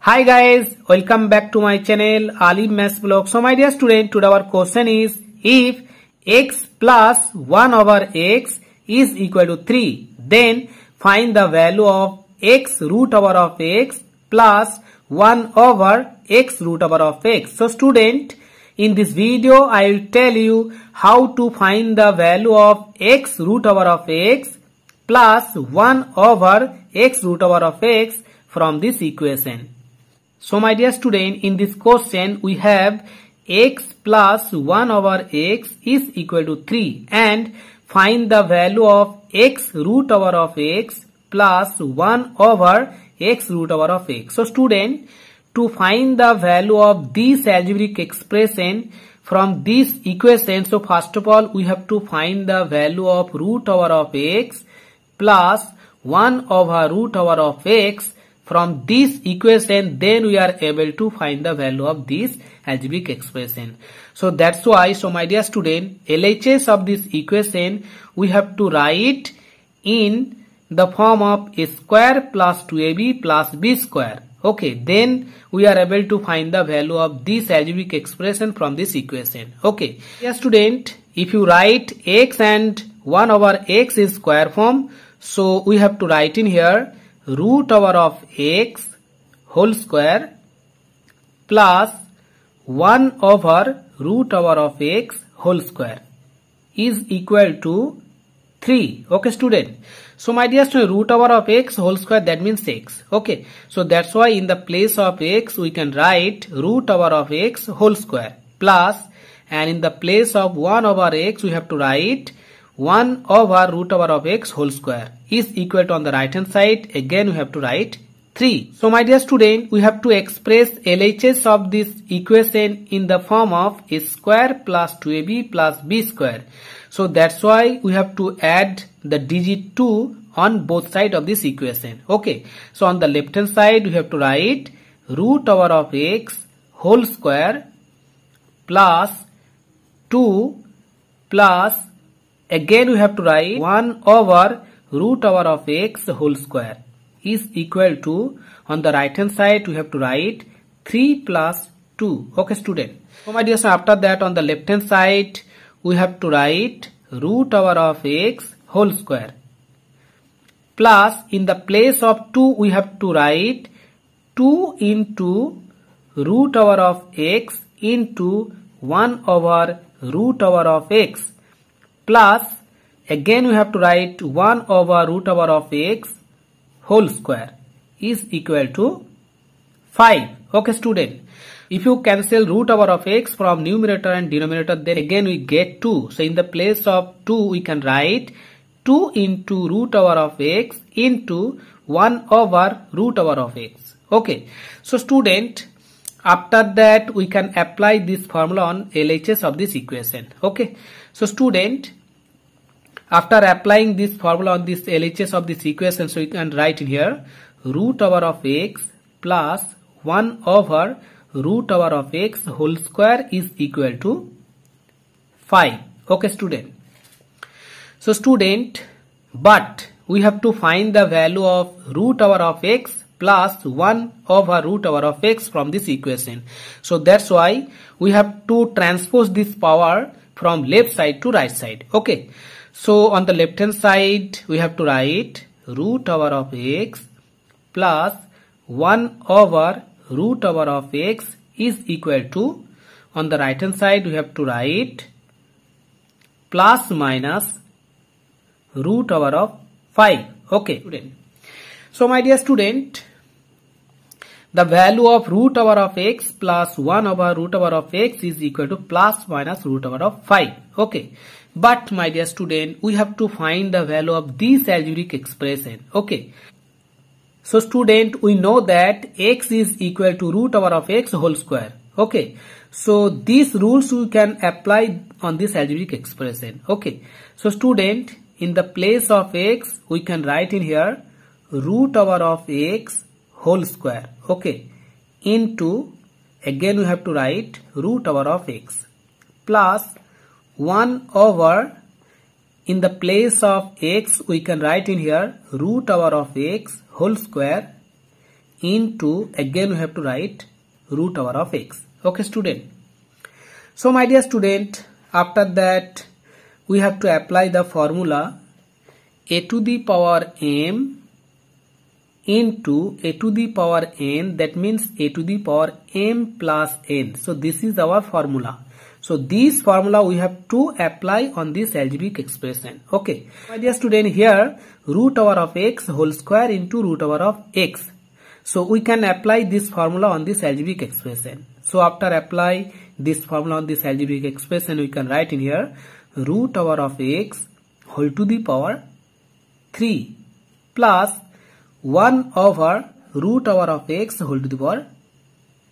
Hi guys, welcome back to my channel Alim Maths Blog. So my dear student, today our question is if x plus 1 over x is equal to 3, then find the value of x root over of x plus 1 over x root over of x. So student, in this video I will tell you how to find the value of x root over of x plus 1 over x root over of x from this equation. So my dear student, in this question we have x plus 1 over x is equal to 3 and find the value of x root over of x plus 1 over x root over of x. So student, to find the value of this algebraic expression from this equation, so first of all we have to find the value of root over of x plus 1 over root over of x from this equation, then we are able to find the value of this algebraic expression. So that's why, so my dear student, LHS of this equation we have to write in the form of a square plus 2ab plus b square. Okay, then we are able to find the value of this algebraic expression from this equation. Okay, dear student, if you write x and 1 over x is square form, so we have to write in here root over of x whole square plus 1 over root over of x whole square is equal to 3. Okay student, so my dear student, root over of x whole square, that means x. Okay, so that's why in the place of x we can write root over of x whole square plus, and in the place of 1 over x we have to write 1 over root over of x whole square is equal to, on the right hand side again we have to write 3. So my dear student, we have to express LHS of this equation in the form of a square plus 2ab plus b square. So that's why we have to add the digit 2 on both sides of this equation. Okay, so on the left hand side we have to write root over of x whole square plus 2 plus, again we have to write 1 over root over of x whole square is equal to, on the right hand side we have to write 3 plus 2. Okay student, so my dear son, after that on the left hand side we have to write root over of x whole square plus, in the place of 2 we have to write 2 into root over of x into 1 over root over of x plus, again we have to write 1 over root over of x whole square is equal to 5. Okay student, if you cancel root over of x from numerator and denominator, then again we get 2. So in the place of 2 we can write 2 into root over of x into 1 over root over of x. Okay, so student, after that we can apply this formula on LHS of this equation. Okay, so student, after applying this formula on this LHS of this equation, so you can write in here root over of x plus 1 over root over of x whole square is equal to 5. Okay student, so student, but we have to find the value of root over of x plus 1 over root over of x from this equation. So that's why we have to transpose this power from left side to right side. Okay, so on the left hand side we have to write root over of x plus 1 over root over of x is equal to, on the right hand side we have to write plus minus root over of 5. Okay student, so my dear student, the value of root over of x plus 1 over root over of x is equal to plus minus root over of 5. Okay, but my dear student, we have to find the value of this algebraic expression. Okay, so student, we know that x is equal to root over of x whole square. Okay, so these rules we can apply on this algebraic expression. Okay, so student, in the place of x we can write in here root over of x whole square. Okay, into, again we have to write root over of x plus 1 over, in the place of x we can write in here root over of x whole square into, again we have to write root over of x. Okay student. So my dear student, after that we have to apply the formula a to the power m into a to the power n, that means a to the power m plus n. So this is our formula. So this formula we have to apply on this algebraic expression. Okay. My dear student, here root over of x whole square into root over of x. So we can apply this formula on this algebraic expression. So after apply this formula on this algebraic expression, we can write in here root over of x whole to the power 3 plus 1 over root over of x whole to the power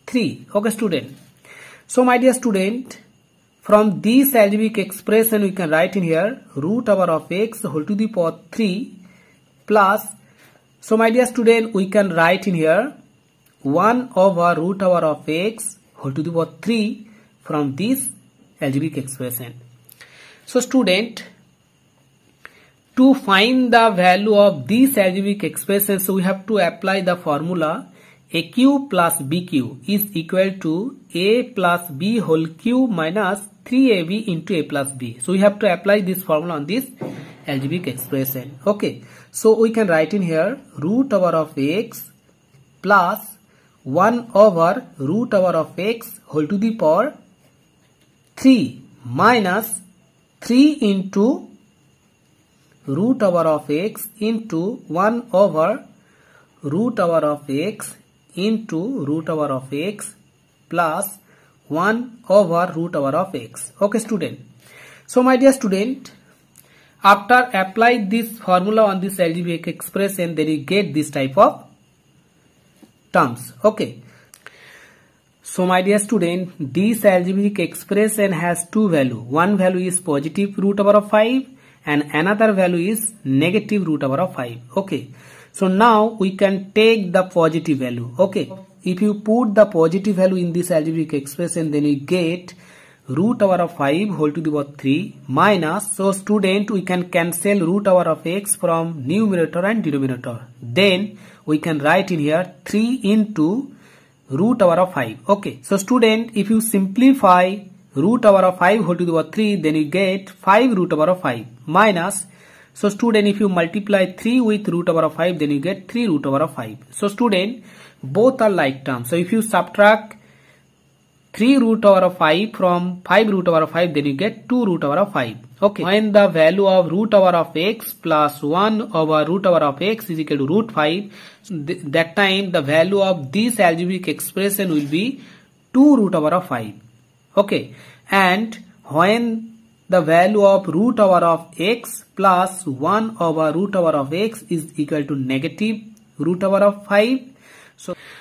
3. Okay student. So my dear student, from this algebraic expression we can write in here root over of x whole to the power 3 plus, so my dear student, we can write in here 1 over root over of x whole to the power 3 from this algebraic expression. So student, to find the value of this algebraic expression, so we have to apply the formula aq plus bq is equal to a plus b whole cube minus 3ab into a plus b. So we have to apply this formula on this algebraic expression. Okay. So we can write in here root over of x plus 1 over root over of x whole to the power 3 minus 3 into root over of x into 1 over root over of x into root over of x plus 1 over root over of x. Okay student. So my dear student, after apply this formula on this algebraic expression, then you get this type of terms. Okay. So my dear student, this algebraic expression has two values. One value is positive root over of 5 and another value is negative root over of 5. Okay. So now we can take the positive value. Okay. If you put the positive value in this algebraic expression, then you get root over of 5 whole to the power 3 minus, so student, we can cancel root over of x from numerator and denominator. Then we can write in here 3 into root over of 5. Okay. So student, if you simplify root over of 5 whole to the power 3, then you get 5 root over of 5 minus, so student, if you multiply 3 with root over of 5, then you get 3 root over of 5. So student, both are like terms. So if you subtract 3 root over of 5 from 5 root over of 5, then you get 2 root over of 5. Okay. When the value of root over of x plus 1 over root over of x is equal to root 5, that time the value of this algebraic expression will be 2 root over of 5. Okay. And when the value of root over of x plus 1 over root over of x is equal to negative root over of 5,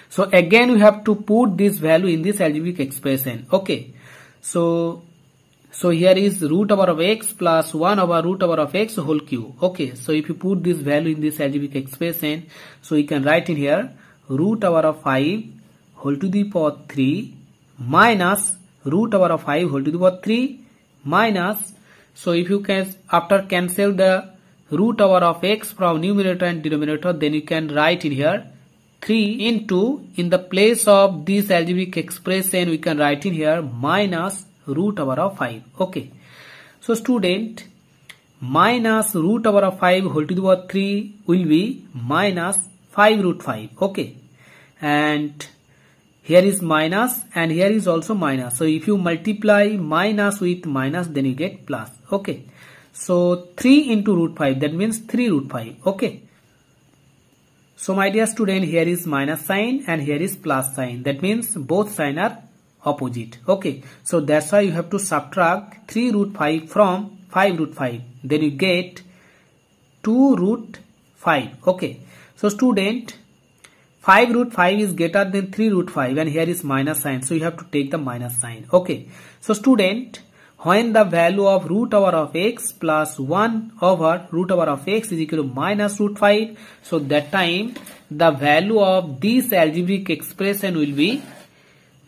so again we have to put this value in this algebraic expression. Okay. So here is root over of x plus 1 over root over of x whole cube. Okay. So if you put this value in this algebraic expression, so you can write in here root over of 5 whole to the power 3 minus root over of 5 whole to the power 3 minus, so if you can after cancel the root over of x from numerator and denominator, then you can write in here 3 into, in the place of this algebraic expression we can write in here minus root over of 5. Okay. So student, minus root over of 5 whole to the power 3 will be minus 5 root 5. Okay. And here is minus and here is also minus. So if you multiply minus with minus, then you get plus. Okay. So 3 into root 5, that means 3 root 5. Okay. So my dear student, here is minus sign and here is plus sign. That means both sign are opposite. Okay. So that's why you have to subtract 3 root 5 from 5 root 5. Then you get 2 root 5. Okay. So student, 5 root 5 is greater than 3 root 5 and here is minus sign. So you have to take the minus sign. Okay. So student, when the value of root over of x plus 1 over root over of x is equal to minus root 5, so that time the value of this algebraic expression will be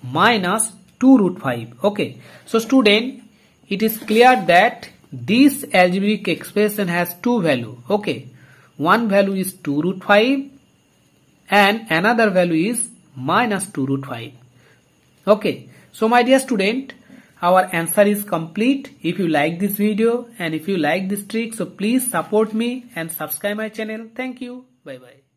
minus 2 root 5. Okay. So student, it is clear that this algebraic expression has two values. Okay. One value is 2 root 5 and another value is minus 2 root 5. Okay, so my dear student, our answer is complete. If you like this video and if you like this trick, so please support me and subscribe my channel. Thank you. Bye bye.